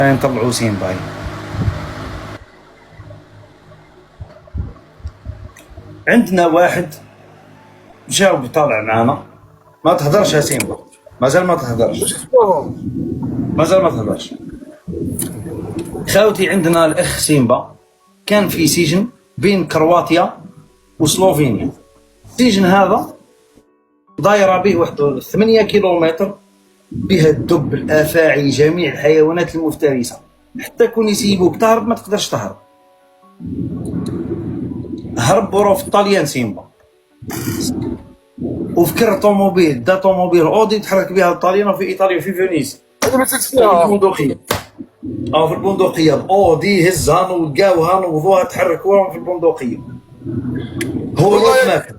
نطلعوا سيمباي. عندنا واحد جاوب طالع معانا. ما تهضرش يا سيمبا، مازال ما تهضرش، مازال ما تهضرش. خاوتي عندنا الاخ سيمبا كان في سجن بين كرواتيا وسلوفينيا. السجن هذا دايره به واحد 8 كيلومتر، بها الدب، الافاعي، جميع الحيوانات المفترسه. حتى كون يسيبوك تهرب ما تقدرش تهرب. هرب وراه في الطاليان سيمبا، وفكر طوموبيل، دا طوموبيل اودي تحرك بها الطاليان وفي ايطاليا وفي فينيسي. هذا ما تنسى في البندقيه، في البندقيه اودي هزها نوقاوها نوضوها تحركوها في البندقيه. هو والله ماكر.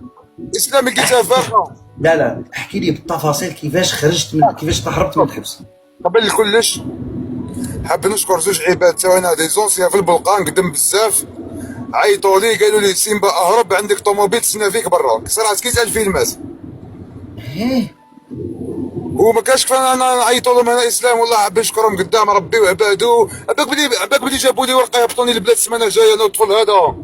اسلام لقيتها فارغه. لا احكي لي بالتفاصيل كيفاش خرجت من، كيفاش تهربت من الحبس. قبل كلش حاب نشكر زوج عباد تاعنا دي زونسيا في البلقان قدام بزاف، عيطوا لي قالوا لي سيمبا اهرب عندك طوموبيل تسنى فيك برا، صراحه كيت الفيلمات ايه وما كاش كفايه انا نعيطوا لهم انا اسلام، والله حاب نشكرهم قدام ربي وعبادو. عباك بلي جابوا لي ورقه يهبطوني للبلاد السمانه الجايه انا والطفل هذا.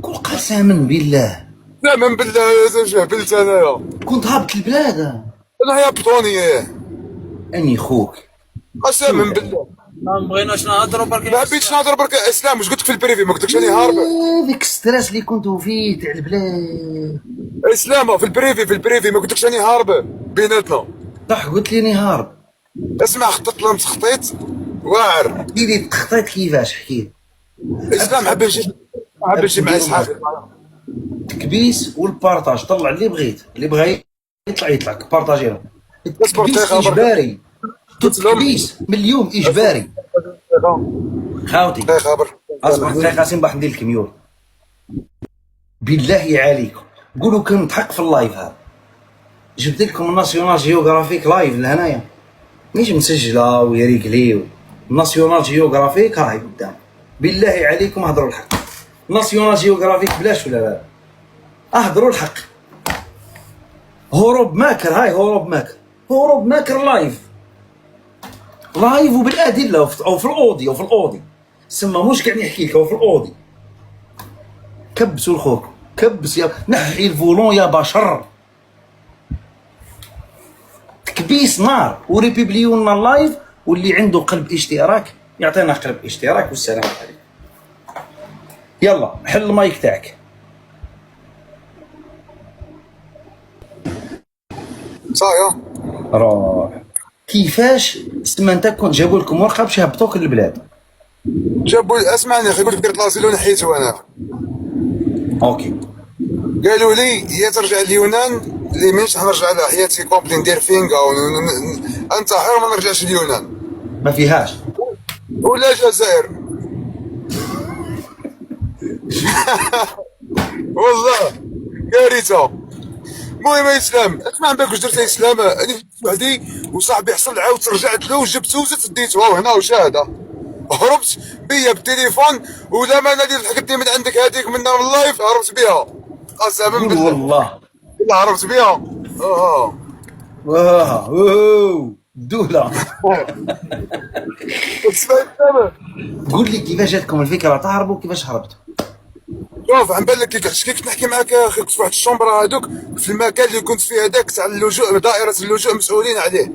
قل قسما بالله لا من بالله يا جهبلت انايا، كنت هابط البلاد. انا يهبطوني اني خوك قسما بالله. ما بغيناش نهضروا برك. ما حبيتش نهضر برك اسلام، واش قلت لك في البريفي؟ ما قلتلكش راني هارب ديك الستريس اللي كنتو فيه تاع البلاد. اسلام في البريفي ما قلتلكش راني هارب بيناتنا. صح قلت لي اني هارب. اسمع خطط لهم تخطيط واعر. احكي لي تخطيت كيفاش، احكي لي. اسلام حاب نمشي مع اصحابي. التكبيس والبارطاج، طلع اللي بغيت، اللي بغى يطلع بارطاجيهم. التكبيس دقيقة اجباري، التكبيس من اليوم اجباري. خاوتي خبر اصبر دقيقه سيمبا ندير لك ميول. بالله عليكم قولوا كنت حق في اللايف هذا. جبت لكم ناسيونال جيوغرافيك لايف لهنايا، مش مسجله ويريكلي. ناسيونال جيوغرافيك راهي قدام. بالله عليكم اهضروا الحق. ناسيونال جيوغرافيك بلاش ولا لا؟ اهضروا الحق. هروب ماكر، هاي هروب ماكر لايف وبالادله، او في الاودي سما مش قاعد نحكي لك، او في الاودي. كبسوا لخوك، كبس يا نحي الفولون يا بشر. تكبيس نار وريبيبليو لنا اللايف، واللي عنده قلب اشتراك يعطينا قلب اشتراك والسلام عليكم. يلا حل المايك تاعك. صايا روح. كيفاش انت كنت جابوا لكم ورقه باش يهبطوك للبلاد؟ جابوا اسمعني اخي، قلت لك درت لاسيلو نحيته انا. اوكي قالوا لي يا ترجع اليونان اللي منش نرجع لها حياتي كومبلي ندير فينغا انتحر وما نرجعش اليونان ما فيهاش. ولا الجزائر. والله كارثه. المهم يا اسلام اسمع من بالك واش درت يا اسلام، انا وحدي وصاحبي حصل عاود رجعت له وجبته وزدت ديته هنا وشاهده. هربت بيا بالتليفون ولا ما نادي ضحكتني من عندك هذيك من اللايف هربت بها قسما بالله. والله هربت بها. دوله. اسمع قول لي كيفاش جاتكم الفكره تهربوا، كيفاش هربتوا؟ شوف عم بالك كي كنت نحكي معاك يا اخي، كنت في واحد الشومبرا هذوك في المكان اللي كنت فيه هذاك تاع اللجوء، دائره اللجوء مسؤولين عليه.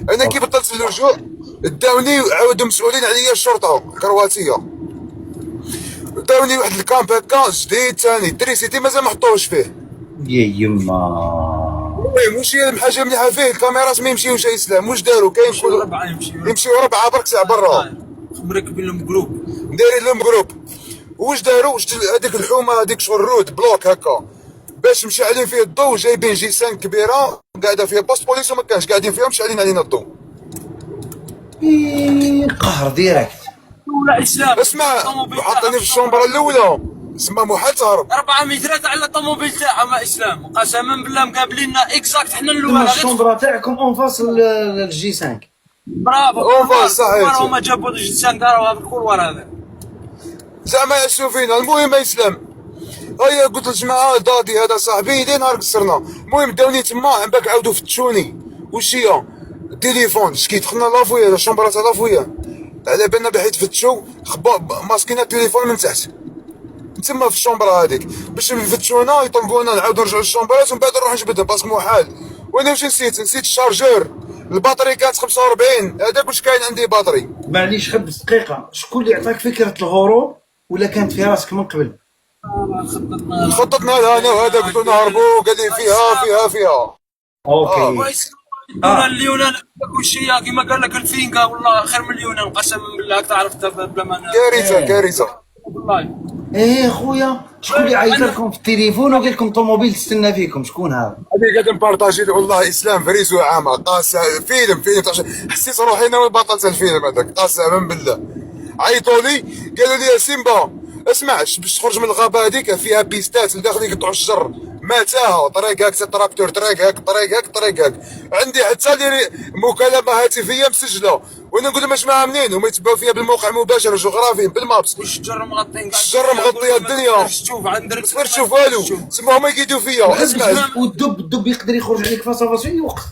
انا كي بطلت اللجوء داوني عاودوا مسؤولين عليا الشرطه الكرواتيه، داوني واحد الكامب هكا جديد ثاني التريسيتي مازال ما حطوهش فيه. يا يما المهم واش هي حاجه مليحه فيه الكاميرات ما يمشيوش يا اسلام. واش داروا كاين يمشيو 4 برك ساعه برا مركبين لهم جروب، دايرين لهم جروب. واش داروا واش هذيك الحومه هذيك شغل رود بلوك هكا باش مشعلين فيه الضوء، جايبين جيسان كبيره قاعده فيها بوست بوليس وما كانش قاعدين فيها مشعلين علينا الضوء. قهر ديريكت. ولا اسلام اسمع حاطيني في الشومبرا الاولى سما محال تهرب 4 مترات على الطوموبيل تاعها مع اسلام، قسما بالله مقابليننا اكزاكت حنا تما الاول. الشومبرا تاعكم اون فاس الجي 5. برافو أوفا، صحيح. هما جابوا الجيسان داروا هذا الكولوار هذا زعما يعسوا فينا. المهم يا اسلام هيا قلت للجماعه دادي هذا صاحبي لين نهار قصرنا. المهم داوني تما عم باك عاودوا فتشوني. وش هي التليفون شكي دخلنا لافويا الشومبرا تاع لافويا على بالنا باه يتفتشوا ماسكين التليفون من تحت تما في الشومبرا هذيك باش يفتشونا يطلبونا نعاودو نرجعو للشومبرات ومن بعد نروح نجبدها باسكو محال. وانا واش نسيت الشارجور، البطاري كانت 45 هذاك واش كاين عندي بطري. معليش خبز دقيقه، شكون اللي عطاك فكره الهروب ولا كانت في راسك من قبل؟ خططنا لها انا وهذا قلت له نهربوا قال لي فيها اوكي. اليونان كل شيء كيما قال لك الفينكا والله خير من اليونان قسما بالله تعرف بلا ما كارثه والله. ايه خويا، شكون اللي عيط لكم في التليفون وقال لكم طوموبيل تستنى فيكم؟ شكون هذا؟ هذه قاعد نبارطاجي والله اسلام فريسو عامه قاسه فيلم حسيت روحي انا والبطل تاع الفيلم هذاك قاسما بالله. عيطوا لي قالوا لي يا سيمبا اسمع باش تخرج من الغابه هذيك فيها بيستات لداخل يقطعوا الشجر ما تاهو طريق هاك تراكتور طريق هاك عندي حتى لي مكالمه هاتفيه مسجله وانا نقول لهم اش معاها منين هما يتبعوا فيها بالموقع المباشر الجغرافي بالمابس والشجر مغطين الشجر مغطيه الدنيا شوف عندك ما تشوف والو تسمى هما يقيدوا فيا. اسمع والدب يقدر يخرج عليك فاصا في اي وقت.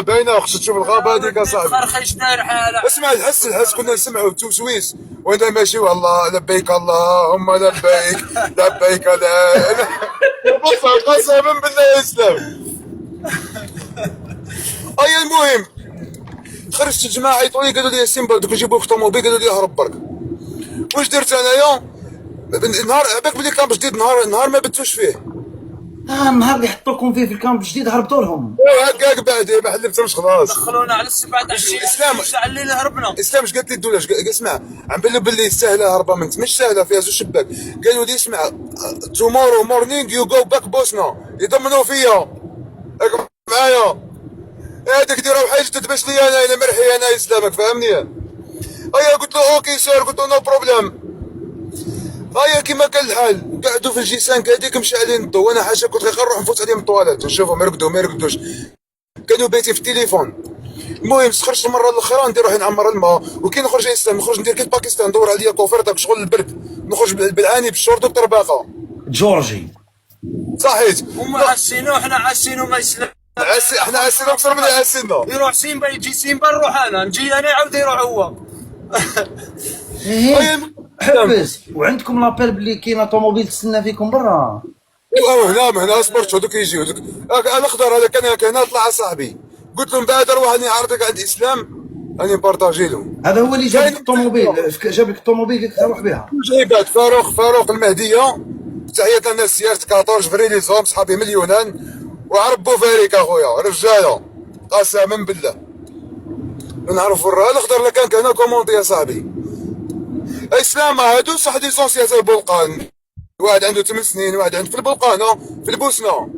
باينه خصك تشوف الغابه هذيك اصاحبي. خرخيش داير حاله. اسمع الحس كنا نسمعوا التوسويس وانا ماشي والله لبيك اللهم لبيك لا بص قسما بالله يا اسلام. اي المهم خرجت الجماعه عيطوا لي قالوا لي يا سيمبا دوك نجيبوك طوموبيل قالوا لي هرب برك. واش درت انايا نهار عباك بلي كامب جديد نهار ما بتوش فيه. النهار اللي حطوكم فيه في الكامب الجديد هربتوا لهم. هكاك بعدي ما حلفتهمش خلاص. دخلونا على السبعة اسلام تاع الليل هربنا. اسلام اش قالت لي الدوله اسمع عم بلو باللي سهله هربه من مش سهله فيها زوج شباك. قالوا لي اسمع تومورو مورنينغ يو جو باك بوسنا يضمنوا فيا معايا هذاك ديروا حاجه تتباش لي انا مرحي انا اسلامك فهمني. ايا قلت له اوكي سير قلت له نو بروبليم. هيا كيما كان الحال قعدوا في الجي 5 هذيك مشى عليهم الضو وانا حاجه كنت غير نروح نفوت عليهم الطواليت نشوفهم ما يرقدوش كانوا بايتين في التليفون. المهم خرجت المره الاخرى ندير روحي نعمر الماء وكي نخرج اسلام نخرج ندير كيف باكستان ندور عليا كوفر داك شغل البرد نخرج بالعاني بالشورت والطرباقه جورجي صحيت. هما عسينو حنا عسينو ما يسلم. احنا عسينا اكثر من عسينا. يروح سيمبا يجي سيمبا نروح انا نجي انا يعاود يروح هو. حبس. وعندكم لابيل بلي كاينه طوموبيل تستنى فيكم برا. هنا اصبرت هذوك يجيو الاخضر هذا كان هنا طلع صاحبي قلت لهم بادر واحد يعرضك عند اسلام راني نبارطاجي له. هذا هو اللي جاب لك الطوموبيل جاب لك الطوموبيل قلت روح بها. جايبات فاروق المهديه تحيه لنا سيارة 14 فريلي زوم صحابي من اليونان وعربوا فاريك اخويا رجاله قسما بالله نعرفوا الاخضر اللي كان هنا كوموندي يا صاحبي. اسلام هادو صح دي سونسيات البلقان واحد عنده 8 سنين واحد عنده في البلقان في البوسنه.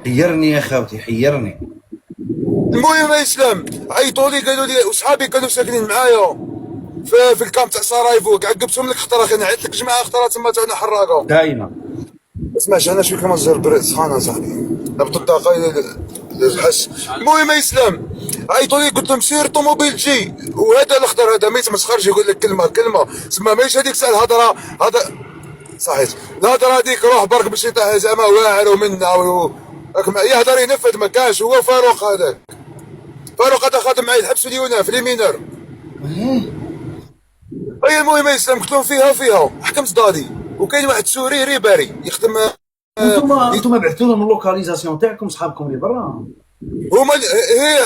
حيرني يا خاوتي حيرني. المهم يا اسلام عيطوا لي قالوا لي وصحابي كانوا ساكنين معايا في الكامب تاع سرايفو كاع قبتهم لك خطره اخي نعيط لك جماعه خطرات تما تاعنا حراقه كاينه. اسمع انا شويه كما زهر برد سخانه صاحبي ضبط الطاقه للحس. المهم يا اسلام عيطوا لي قلت لهم سير طوموبيل جي وهذا الاخضر هذا ما يتمسخرش يقول لك كلمه تسمى ماهيش هذيك ساعه الهضره هذا صحيت الهضره هذيك روح برك باش يطيح زعما واعر ومنا يهضر ينفذ ما كانش هو فاروق هذاك هذا خادم معايا الحبس في اليونان في ليمينر. اي المهم يا اسلام قلت لهم فيها حكمت دادي وكاين واحد سوري ريباري يخدم. انتم بعثتوا لهم اللوكاليزاسيون تاعكم صحابكم اللي برا هما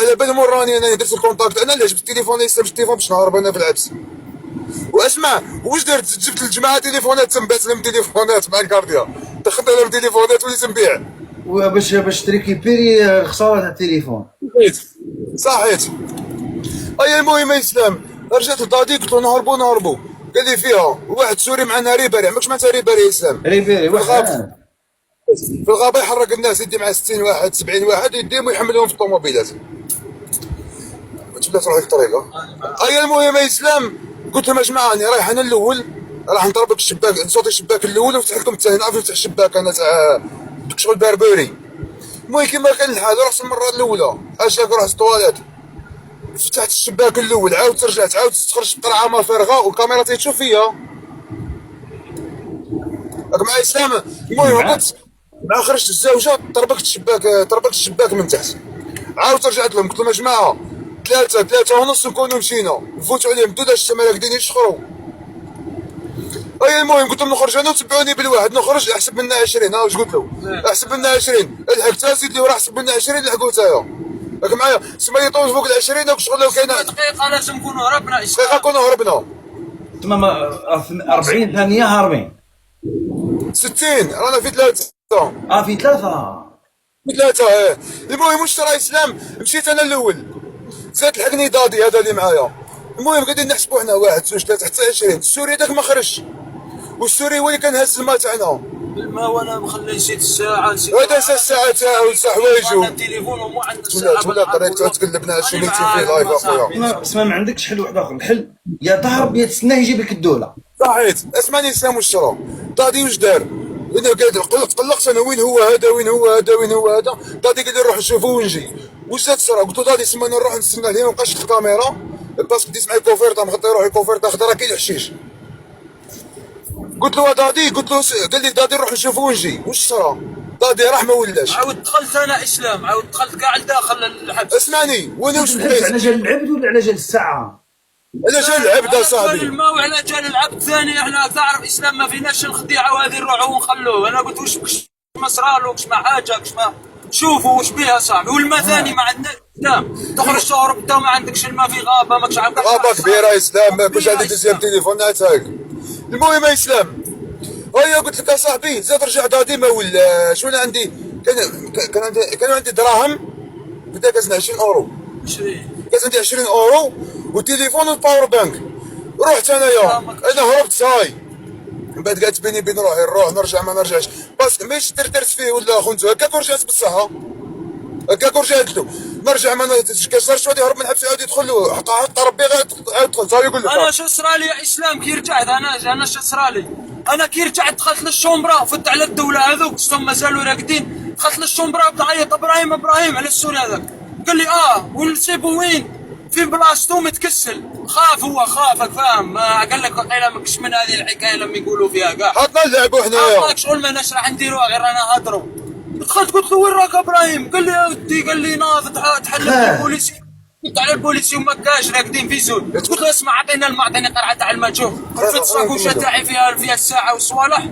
على بالهم راني انا درت الكونتاكت انا اللي جبت التليفون يسلم التليفون باش نهرب انا في العبس. واسمع واش درت جبت للجماعه تليفونات تنبات لهم تليفونات مع الكارديا دخلت لهم تليفونات وليت نبيع باش تريكيبيري الخساره تاع التليفون. صحيت. اي المهم يا اسلام رجعت لدادي قلت له نهربوا قال لي فيها واحد سوري معنا ريباري عمرك سمعت ريباري يا اسلام؟ ريباري في الغابه يحرق الناس يدي مع 60 واحد 70 واحد يديهم ويحملهم في الطوموبيلات. تبدا تروح هذيك الطريقه. اي المهم يا اسلام قلت لهم يا جماعه راني رايح انا الاول راح نضربك الشباك نصوتي الشباك الاول ونفتح لكم الثاني نعرف نفتح الشباك انا تاع شغل بربري. المهم كيما كان الحال رحت المره الاولى اشاك رحت الطواليت فتحت الشباك الاول عاود رجعت عاود تخرج بقرعه ما فارغه والكاميرا تيتشوف فيا راك معايا اسلام. المهم هبطت مع خرجت الزوجه طربقت الشباك من تحت عاود رجعت لهم قلت لهم يا جماعه 3 ونص نكونوا مشينا، نفوتوا عليهم دو الشمال هكذا يشخروا. اي المهم قلت لهم نخرج انا وتبعوني بالواحد، نخرج احسب منا 20. ها واش قلت له؟ احسب منا 20 لحقتها، زيد لي وراه احسب منا 20 لحقوا تايا. راك معايا؟ سما لي طول فوق ال 20 داك الشغل لو كاينه دقيقه لازم نكونوا هربنا. دقيقه كنا هربنا. تمام 40 ثانيه هاربين. 60 رانا في 3. في 3. في 3 ايه. المهم واش ترى اسلام، مشيت انا الاول، زاد لحقني دادي هذا اللي معايا. المهم قاعدين نحسبوا حنا 1 2 3 حتى 20. السوري داك ما خرجش، والسوري هو اللي كان هز الماء تاعنا. الماء وانا مخلي نسيت الساعه، نسيت هذا الساعه تاعو نسى حوايجو. التليفون ومو عندنا الساعه. ولا طريقته تقلبنا 20 متر في لايف اخويا. اسمع ما عندكش حل واحد اخر، الحل يا تهرب يا تستناه يجيب لك الدوله. صحيت. اسمعني سام واش صرا دادي واش دار؟ انا قاعد قلقت انا وين هو هذا وين هو هذا وين هو هذا. دادي قال لي نروح نشوفه ونجي. واش زاد صرا؟ قلت له دادي سماني نروح نستنى عليه ما بقاش الكاميرا باسكو ديت معايا كوفيرتا مغطي روحي كوفيرتا خضرا كاين الحشيش. قلت له دادي، قلت له قال لي دادي نروح نشوفه ونجي. واش صرا؟ دادي راح ما ولاش. عاود دخلت انا اسلام، عاود دخلت كاع لداخل الحبس. اسمعني وانا واش بقيت؟ على جال العبد ولا على جال الساعه؟ على جال العبد على صاحبي. جال الماء وعلى جال العبد ثاني. احنا تعرف اسلام ما فيناش الخديعه وهذه نروحوا ونخلوه. انا قلت واش ما صرالو، واش ما حاجه، واش ما شوفوا واش بيها صاحبي. والماء ثاني ما عندناش اسلام، تخرج تهرب انت ما عندكش الماء في غابه ماكش عارف. غابه كبيره يا اسلام، ما كنتش عندي دوزيام تليفون نتاعك. المهم يا اسلام هيا قلت لك يا صاحبي زاد رجع دادي ما ولاش. وانا عندي كان عندي دراهم بدا كازن 20 اورو. 20 كاز عندي 20 اورو وتليفون والباور بانك. رحت انايا انا هربت صاي. من بعد قالت بيني بين روحي نروح نرجع ما نرجعش باسكو ماشي درت فيه ولا خنتو هكاك ورجعت بالصحه. هكاك ورجعت له نرجع ما كسرش غادي يهرب من الحبس يعاود يدخل له حق ربي عاود دخل صافي. يقول لك انا شو صرالي يا اسلام كي رجعت؟ انا شو صرالي؟ انا كي رجعت دخلت للشومبرا فت على الدوله هذوك شتهم مازالوا راقدين. دخلت للشومبرا بنعيط ابراهيم على السوري هذاك. قال لي ونسيبو وين؟ في بلاصتو متكسل. خاف هو خافك فاهم. ما قال لك وقيلا ماكش من هذه الحكايه لما يقولوا فيها كاع. حطنا نلعبوا حنايا. ماك شغل ما ناش راح نديروها غير انا هضروا. دخلت قلت له وين راك ابراهيم؟ قال لي يا ودي، قال لي ناض تحلف البوليسي. قلت على البوليسي وما كاش راقدين في زول. قلت له اسمع عطينا الماء، عطيني قرعه تاع الماء. شوف في الصاكوشه تاعي فيها الساعه والصوالح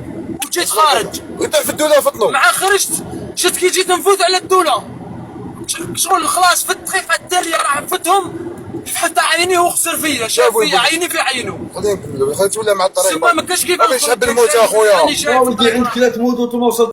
وجيت خارج. قلت في الدوله فطنوا مع خرجت شفت كي جيت نفوت على الدوله شغل خلاص في الدقيقه التاليه راح نفتهم حتى عيني وخسر فيا. شاف فيا عيني في عينه. خلينا نكملوا خلينا تولى مع الطريق. ثم ما كاش كيف ما كاش حب الموت يا خويا. يا ولدي عندك لا تموت وانت ما وصلت.